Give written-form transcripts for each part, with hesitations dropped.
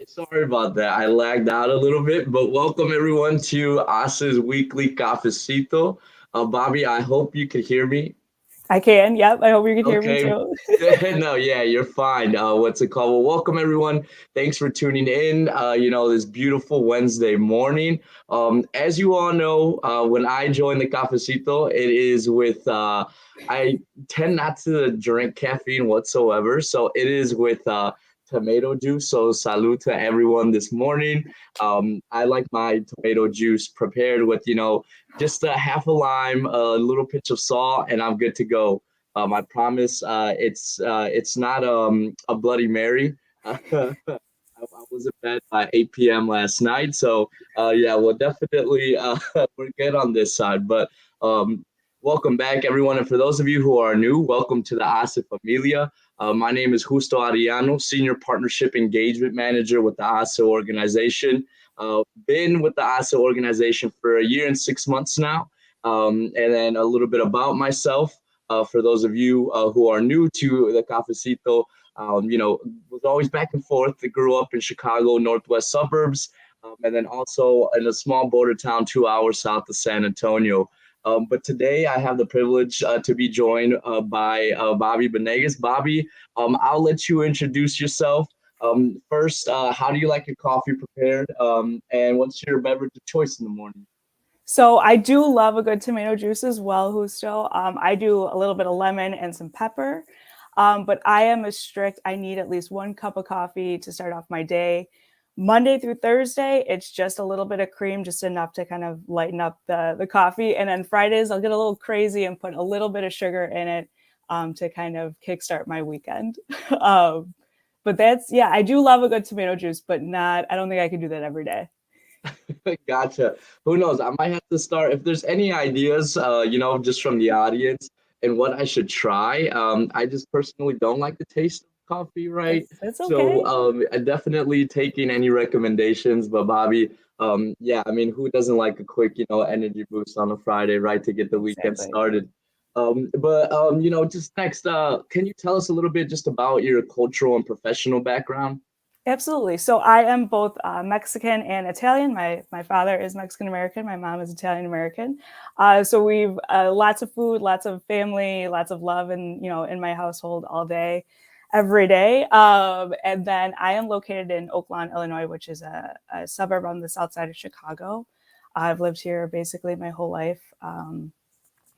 Sorry about that. I lagged out a little bit, but welcome everyone to HACE's weekly Cafecito. Bobby, I hope you could hear me. I can. Yep. I hope you can hear me Okay. too. No, yeah, you're fine. What's it called? Well, welcome everyone. Thanks for tuning in. This beautiful Wednesday morning. As you all know, when I join the Cafecito, it is with I tend not to drink caffeine whatsoever, so it is with tomato juice. So salute to everyone this morning. I like my tomato juice prepared with just a half a lime, a little pinch of salt, and I'm good to go. I promise it's not a Bloody Mary. I was in bed by 8 p.m. last night, so yeah, well, definitely we're good on this side. But um, welcome back, everyone, and for those of you who are new, welcome to the ASE Familia. My name is Justo Ariano, Senior Partnership Engagement Manager with the ASE organization. Been with the ASE organization for a year and 6 months now, and then a little bit about myself. For those of you who are new to the Cafecito, was always back and forth. I grew up in Chicago, northwest suburbs, and then also in a small border town 2 hours south of San Antonio. But today I have the privilege to be joined by Bobbi Benegas. Bobbi, I'll let you introduce yourself. First, how do you like your coffee prepared? And what's your beverage of choice in the morning? So I do love a good tomato juice as well, Justo. I do a little bit of lemon and some pepper. But I am a strict, I need at least 1 cup of coffee to start off my day. Monday through Thursday, it's just a little bit of cream, just enough to kind of lighten up the coffee. And then Fridays, I'll get a little crazy and put a little bit of sugar in it to kind of kickstart my weekend. But yeah, I do love a good tomato juice, but I don't think I can do that every day. Gotcha. Who knows? I might have to start if there's any ideas, just from the audience and what I should try. I just personally don't like the taste of coffee, right? It's So okay. I definitely taking any recommendations. But Bobby, yeah, I mean, who doesn't like a quick, energy boost on a Friday, right, to get the weekend Exactly. started? Just next, can you tell us a little bit just about your cultural and professional background? Absolutely. So I am both Mexican and Italian. My father is Mexican American. My mom is Italian American. So we've lots of food, lots of family, lots of love, and in my household all day, every day. And then I am located in Oak Lawn, Illinois, which is a suburb on the south side of Chicago. I've lived here basically my whole life.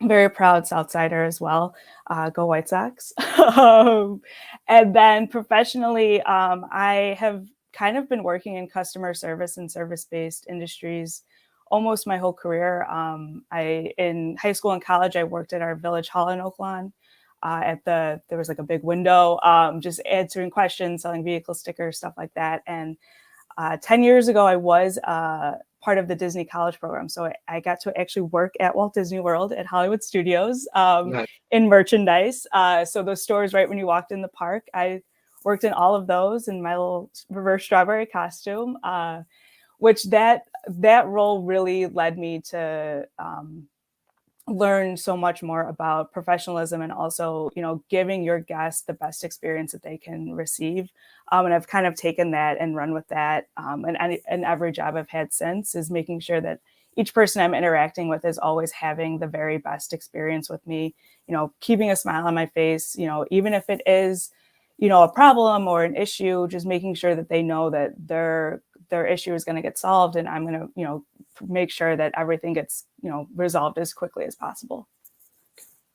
Very proud Southsider as well. Go White Sox. And then professionally, I have kind of been working in customer service and service-based industries almost my whole career. In high school and college, I worked at our village hall in Oak Lawn. There was like a big window, just answering questions, selling vehicle stickers, stuff like that. And 10 years ago, I was part of the Disney College program. So I got to actually work at Walt Disney World at Hollywood Studios in merchandise. So those stores right when you walked in the park, I worked in all of those in my little reverse strawberry costume, which that role really led me to learn so much more about professionalism and also, giving your guests the best experience that they can receive. And I've kind of taken that and run with that. And every job I've had since is making sure that each person I'm interacting with is always having the very best experience with me, keeping a smile on my face, even if it is, a problem or an issue, just making sure that they know that their issue is going to get solved, and I'm going to, make sure that everything gets, resolved as quickly as possible.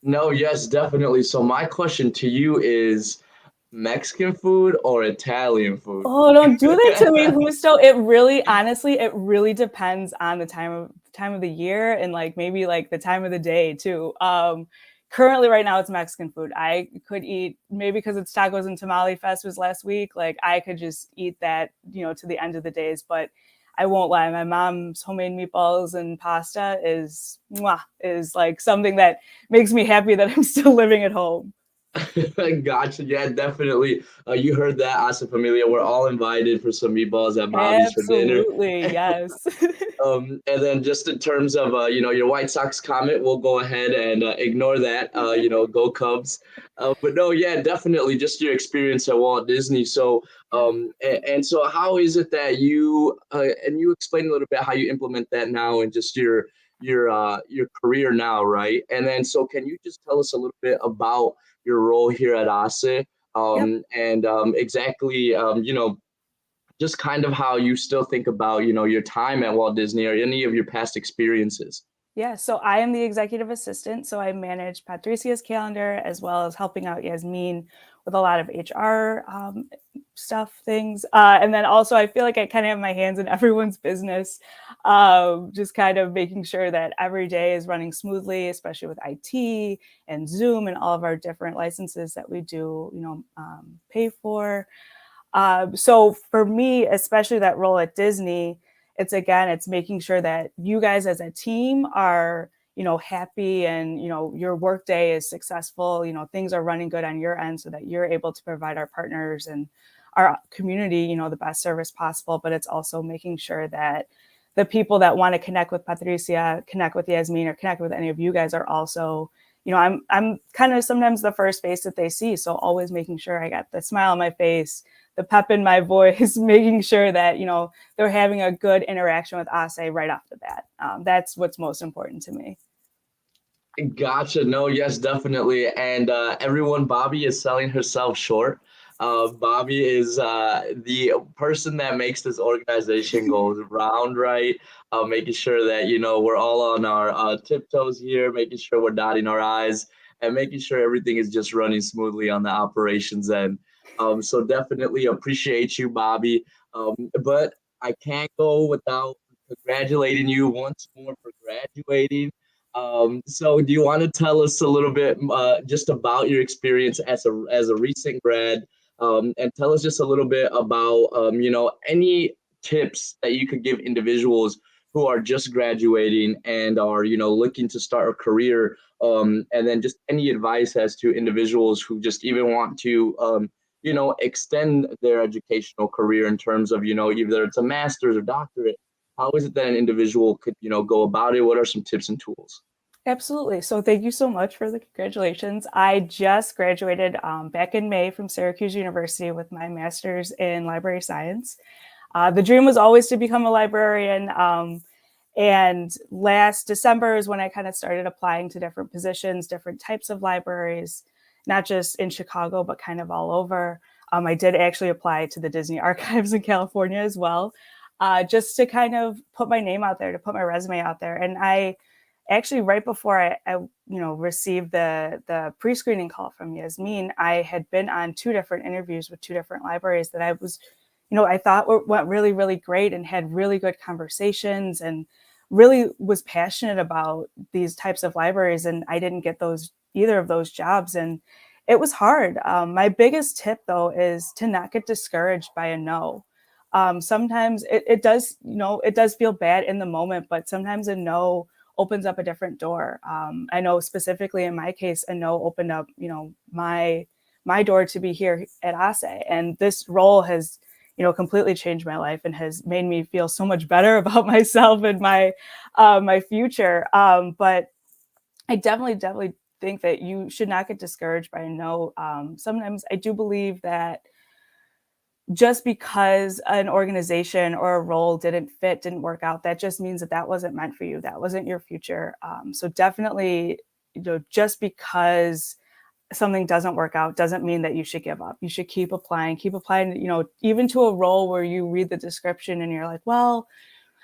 No, yes, definitely. So my question to you is Mexican food or Italian food? Oh, don't do that to me, Justo. Honestly, it really depends on the time of the year and like maybe like the time of the day too. Currently right now it's Mexican food. I could eat, maybe because it's Tacos and Tamale Fest was last week, like I could just eat that, to the end of the days. But I won't lie, my mom's homemade meatballs and pasta is like something that makes me happy that I'm still living at home. Gotcha. Yeah, definitely. You heard that, Asa Familia. We're all invited for some meatballs at Bobby's for dinner. Absolutely, yes. And then just in terms of your White Sox comment, we'll go ahead and ignore that. Go Cubs. But no, yeah, definitely just your experience at Walt Disney. So Yeah. and so how is it that you and you explain a little bit how you implement that now and just your career now, right? And then so can you just tell us a little bit about your role here at ASE, Yep. and exactly just kind of how you still think about your time at Walt Disney or any of your past experiences. Yeah, so I am the executive assistant. So I manage Patricia's calendar as well as helping out Yasmin with a lot of HR stuff, things. And then also, I feel like I kind of have my hands in everyone's business, just kind of making sure that every day is running smoothly, especially with IT and Zoom and all of our different licenses that we do, pay for. So for me, especially that role at Disney, it's making sure that you guys as a team are, happy and, your workday is successful, things are running good on your end so that you're able to provide our partners and our community, the best service possible. But it's also making sure that the people that want to connect with Patricia, connect with Yasmin, or connect with any of you guys are also, I'm kind of sometimes the first face that they see. So always making sure I got the smile on my face, the pep in my voice, making sure that, they're having a good interaction with Ase right off the bat. That's what's most important to me. Gotcha. No, yes, definitely. And everyone, Bobbi is selling herself short. Bobbi is the person that makes this organization go round, right? Making sure that we're all on our tiptoes here, making sure we're dotting our I's, and making sure everything is just running smoothly on the operations end. So definitely appreciate you, Bobbi. But I can't go without congratulating you once more for graduating. So do you want to tell us a little bit just about your experience as a recent grad, and tell us just a little bit about any tips that you could give individuals who are just graduating and are looking to start a career, and then just any advice as to individuals who just even want to extend their educational career in terms of either it's a master's or doctorate. How is it that an individual could go about it? What are some tips and tools? Absolutely. So thank you so much for the congratulations. I just graduated back in May from Syracuse University with my master's in library science. The dream was always to become a librarian. And last December is when I kind of started applying to different positions, different types of libraries, not just in Chicago, but kind of all over. I did actually apply to the Disney Archives in California as well, just to kind of put my name out there, to put my resume out there. And I actually, right before I received the pre-screening call from Yasmin, I had been on two different interviews with two different libraries that I was, I thought went really, really great and had really good conversations and really was passionate about these types of libraries. And I didn't get either of those jobs. And it was hard. My biggest tip though is to not get discouraged by a no. Sometimes it does, it does feel bad in the moment, but sometimes a no opens up a different door. I know specifically in my case, a no opened up, my door to be here at ASE. And this role has, completely changed my life and has made me feel so much better about myself and my future. But I definitely think that you should not get discouraged by a no. Sometimes I do believe that just because an organization or a role didn't work out, that just means that wasn't meant for you. That wasn't your future. So definitely, just because something doesn't work out doesn't mean that you should give up. You should keep applying, even to a role where you read the description and you're like, well,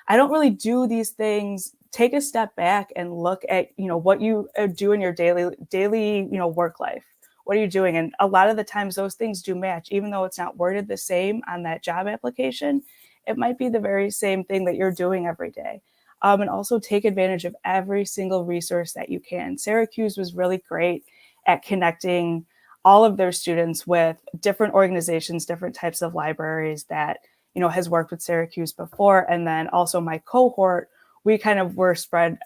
I don't really do these things. Take a step back and look at, what you do in your daily, work life. What are you doing? And a lot of the times those things do match, even though it's not worded the same on that job application. It might be the very same thing that you're doing every day. And also take advantage of every single resource that you can. Syracuse was really great at connecting all of their students with different organizations, different types of libraries that has worked with Syracuse before. And then also my cohort, we kind of were spread.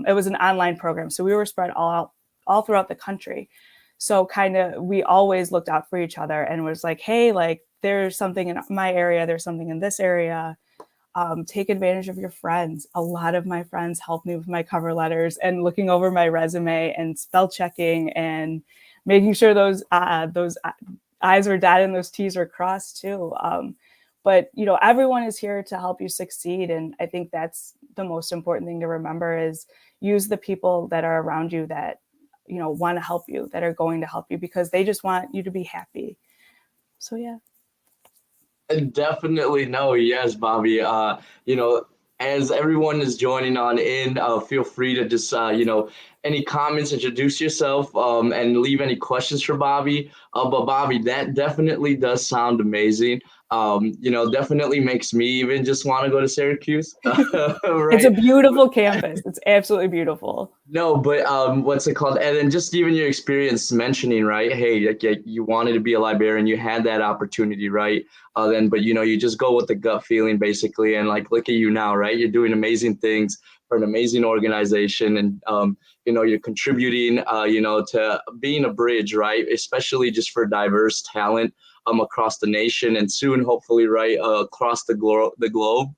It was an online program, so we were spread all throughout the country. So kind of we always looked out for each other and was like, hey, like there's something in my area, there's something in this area. Take advantage of your friends. A lot of my friends helped me with my cover letters and looking over my resume and spell checking and making sure those I's were dotted and those T's were crossed too. But you know, everyone is here to help you succeed, and I think that's the most important thing to remember is use the people that are around you that you know want to help you, that are going to help you because they just want you to be happy. So yeah. And definitely no, yes, Bobby. As everyone is joining on in, feel free to just any comments, introduce yourself, and leave any questions for Bobby. But Bobby, that definitely does sound amazing. Definitely makes me even just want to go to Syracuse, It's a right? beautiful campus. It's absolutely beautiful. No, but what's it called? And then just even your experience mentioning, right? Hey, like, you wanted to be a librarian, you had that opportunity, right? Then, but you just go with the gut feeling, basically, and like, look at you now, right? You're doing amazing things for an amazing organization, and you're contributing, to being a bridge, right? Especially just for diverse talent, across the nation, and soon, hopefully, right, across the globe.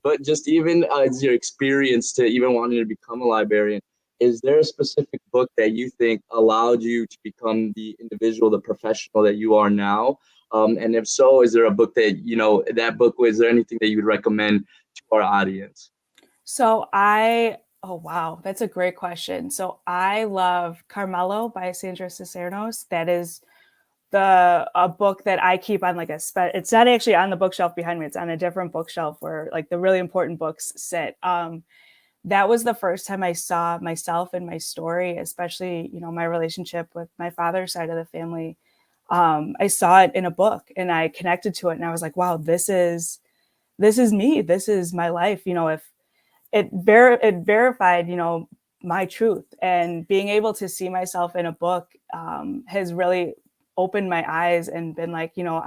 But just even as your experience to even wanting to become a librarian, is there a specific book that you think allowed you to become the individual, the professional that you are now? And if so, is there a book that, that book, was there anything that you would recommend to our audience? Oh wow, that's a great question. So I love Carmelo by Sandra Cicernos. That is the a book that I keep on like it's not actually on the bookshelf behind me. It's on a different bookshelf where like the really important books sit. That was the first time I saw myself in my story, especially, you know, my relationship with my father's side of the family. I saw it in a book and I connected to it and I was like, wow, this is me. This is my life. You know, if it verified, you know, my truth and being able to see myself in a book has really opened my eyes and been like, you know,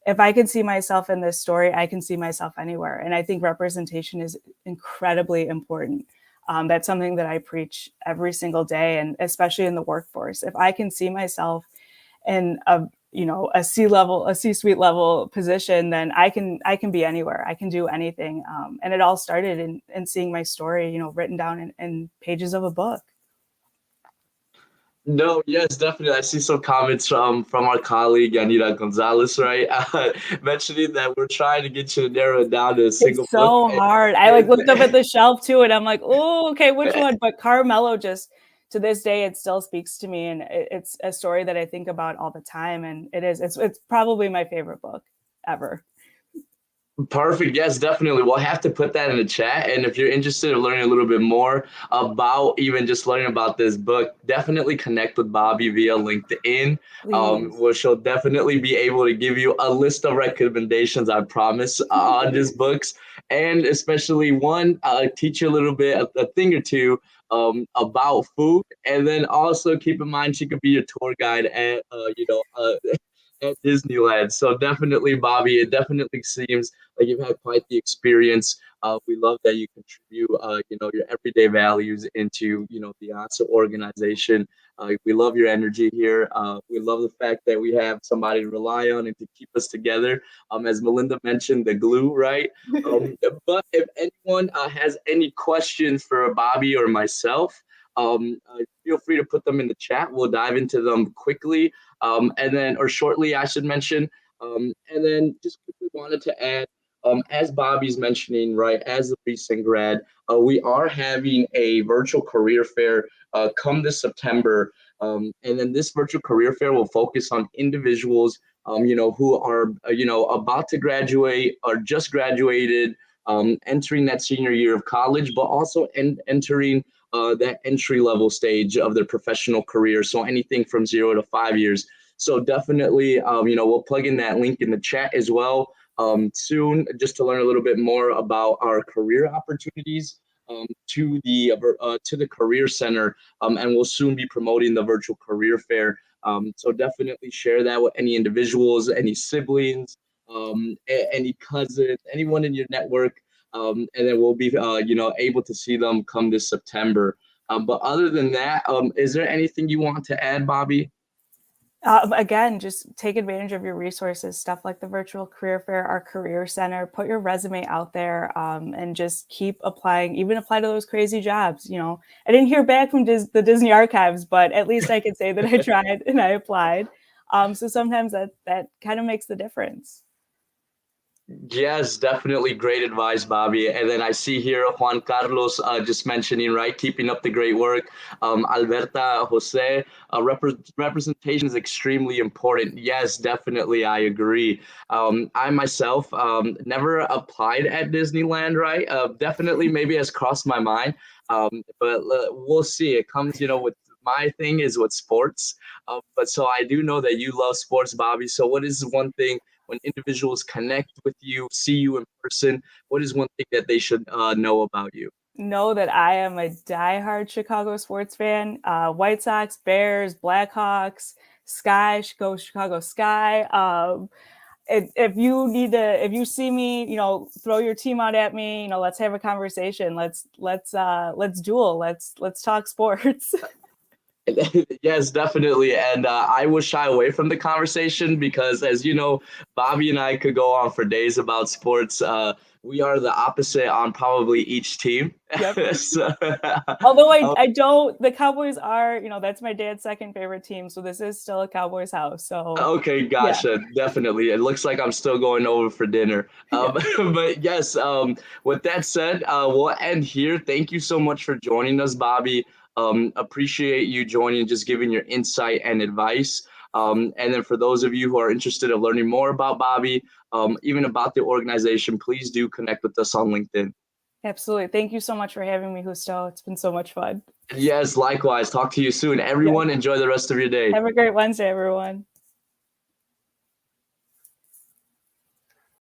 if I can see myself in this story, I can see myself anywhere. And I think representation is incredibly important. That's something that I preach every single day, and especially in the workforce. If I can see myself in a C-suite level position, then I can be anywhere. I can do anything. And it all started in seeing my story, you know, written down in pages of a book. No, yes, definitely. I see some comments from our colleague Anita Gonzalez, right? Mentioning that we're trying to get you to narrow it down to a single It's book. so hard. I like And, looked up at the shelf too, and I'm like, oh, okay, which one? But Carmelo just to this day, it still speaks to me, and it's a story that I think about all the time. And it's probably my favorite book ever. Perfect. Yes, definitely. We'll have to put that in the chat. And if you're interested in learning a little bit more about even just learning about this book, definitely connect with Bobby via LinkedIn, Please. where she'll definitely be able to give you a list of recommendations, I promise, on these books. And especially one, teach you a little bit, a thing or two about food. And then also keep in mind she could be your tour guide at, at Disneyland. So definitely, Bobby, it definitely seems like you've had quite the experience. We love that you contribute, your everyday values into, the ASA organization. We love your energy here. We love the fact that we have somebody to rely on and to keep us together. As Melinda mentioned, the glue, right? But if anyone has any questions for Bobby or myself, feel free to put them in the chat. We'll dive into them quickly, and then, or shortly, I should mention. And then just quickly wanted to add, as Bobby's mentioning, right, as a recent grad, we are having a virtual career fair come this September. And then this virtual career fair will focus on individuals, who are, about to graduate or just graduated, entering that senior year of college, but also entering that entry level stage of their professional career. So anything from 0 to 5 years. So definitely, we'll plug in that link in the chat as well, soon, just to learn a little bit more about our career opportunities, to the career center, and we'll soon be promoting the virtual career fair. So definitely share that with any individuals, any siblings, any cousins, anyone in your network, and then we'll be able to see them come this September. But other than that, is there anything you want to add, Bobbi? Again, just take advantage of your resources, stuff like the virtual career fair, our career center, put your resume out there, and just keep applying, even apply to those crazy jobs. I didn't hear back from the Disney archives, but at least I could say that I tried and I applied. So sometimes that kind of makes the difference. Yes, definitely great advice, Bobbi. And then I see here Juan Carlos just mentioning, right, keeping up the great work. Alberta Jose, representation is extremely important. Yes, definitely, I agree. I myself never applied at Disneyland, right? Definitely, maybe has crossed my mind, but we'll see. It comes, with my thing is with sports. But so I do know that you love sports, Bobbi. So what is one thing? When individuals connect with you, see you in person, what is one thing that they should know about you? Know that I am a diehard Chicago sports fan. White Sox, Bears, Blackhawks, Sky, go Chicago Sky. If you see me, throw your team out at me. Let's have a conversation. Let's duel. Let's talk sports. Yes, definitely. And I will shy away from the conversation because, as you know, Bobbi and I could go on for days about sports. We are the opposite on probably each team. Yep. So, Although I don't, the Cowboys are, that's my dad's second favorite team. So this is still a Cowboys house. So okay, yeah, gotcha. Definitely. It looks like I'm still going over for dinner. yeah. But yes, with that said, we'll end here. Thank you so much for joining us, Bobbi. Appreciate you joining, just giving your insight and advice. And then for those of you who are interested in learning more about Bobbi, even about the organization, please do connect with us on LinkedIn. Absolutely. Thank you so much for having me, Justo. It's been so much fun. Yes, likewise. Talk to you soon. Yeah. Everyone, enjoy the rest of your day. Have a great Wednesday, everyone.